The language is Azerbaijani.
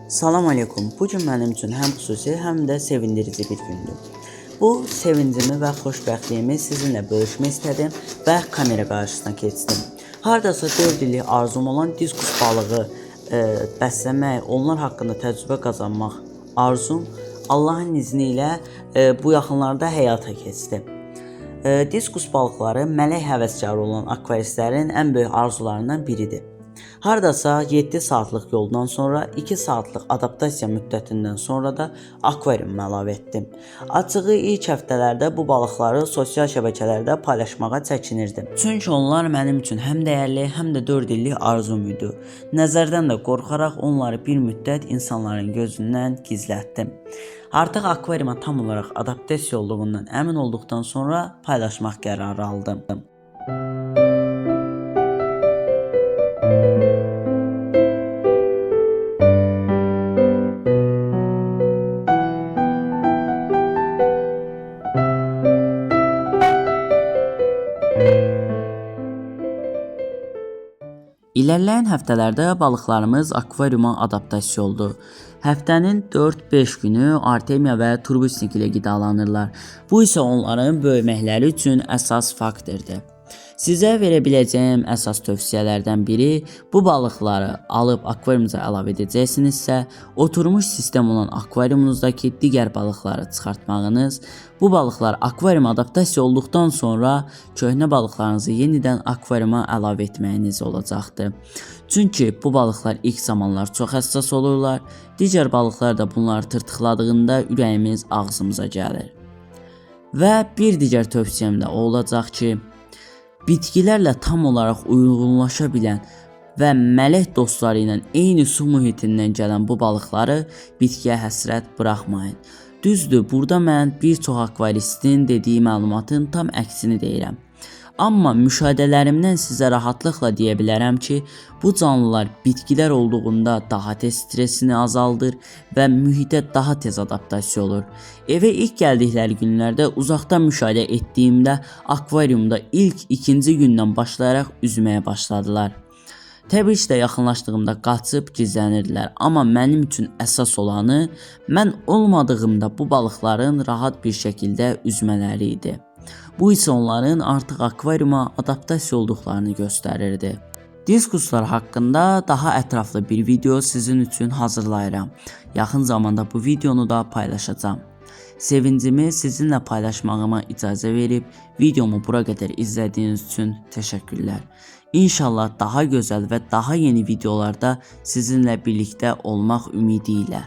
Salam aleykum. Bu gün mənim üçün həm xüsusi, həm də sevindirici bir gündür. Bu sevincimi və xoşbəxtliyimi sizinlə bölüşmək istədim və kamera qarşısına keçdim. Hardasa 4 illik arzum olan diskus balığı bəsləmək, onlar haqqında təcrübə qazanmaq arzum Allahın izni ilə bu yaxınlarda həyata keçdi. Diskus balıqları mələk həvəskarı olan akvaristlərin ən böyük arzularından biridir. Hardasa 7 saatlıq yoldan sonra 2 saatlıq adaptasiya müddətindən sonra da akvariuma əlavə etdim. Açığı ilk həftələrdə bu balıqları sosial şəbəkələrdə paylaşmağa çəkinirdim. Çünki onlar mənim üçün həm dəyərli, həm də 4 illik arzum idi. Nəzərdən də qorxaraq onları bir müddət insanların gözündən gizlətdim. Artıq akvariuma tam olaraq adaptasiya olduğundan əmin olduqdan sonra paylaşmaq qərarı aldım. İlerleyen həftələrdə balıqlarımız akvariuma adaptasiya oldu. Həftənin 4-5 günü Artemia və Turbusnik ilə qidalanırlar. Bu isə onların böyüməkləri üçün əsas faktordur. Sizə verə biləcəyim əsas tövsiyələrdən biri, bu balıqları alıb akvariumunuza əlavə edəcəksinizsə, oturmuş sistem olan akvariumunuzdakı digər balıqları çıxartmağınız, bu balıqlar akvariuma adaptasiya olduqdan sonra köhnə balıqlarınızı yenidən akvariuma əlavə etməyiniz olacaqdır. Çünki bu balıqlar ilk zamanlar çox həssas olurlar, digər balıqlar da bunları tırtıqladığında ürəyimiz ağzımıza gəlir. Və bir digər tövsiyəm də olacaq ki, bitkilərlə tam olaraq uyğunlaşa bilən və mələk dostları ilə eyni su mühitindən gələn bu balıqları bitkiyə həsrət buraxmayın. Düzdür, burada mən bir çox akvaristin dediyi məlumatın tam əksini deyirəm. Amma müşahidələrimdən sizə rahatlıqla deyə bilərəm ki, bu canlılar bitkilər olduğunda daha tez stresini azaldır və mühitə daha tez adaptasiya olur. Evə ilk gəldikləri günlərdə uzaqdan müşahidə etdiyimdə akvariumda ilk ikinci gündən başlayaraq üzməyə başladılar. Təbii ki də yaxınlaşdığımda qaçıb gizlənirdilər, amma mənim üçün əsas olanı mən olmadığımda bu balıqların rahat bir şəkildə üzmələri idi. Bu isə onların artıq akvariuma adaptasiya olduqlarını göstərirdi. Diskuslar haqqında daha ətraflı bir video sizin üçün hazırlayıram. Yaxın zamanda bu videonu da paylaşacağım. Sevincimi sizinlə paylaşmağıma icazə verib videomu bura qədər izlədiyiniz üçün təşəkkürlər. İnşallah daha gözəl və daha yeni videolarda sizinlə birlikdə olmaq ümidi ilə.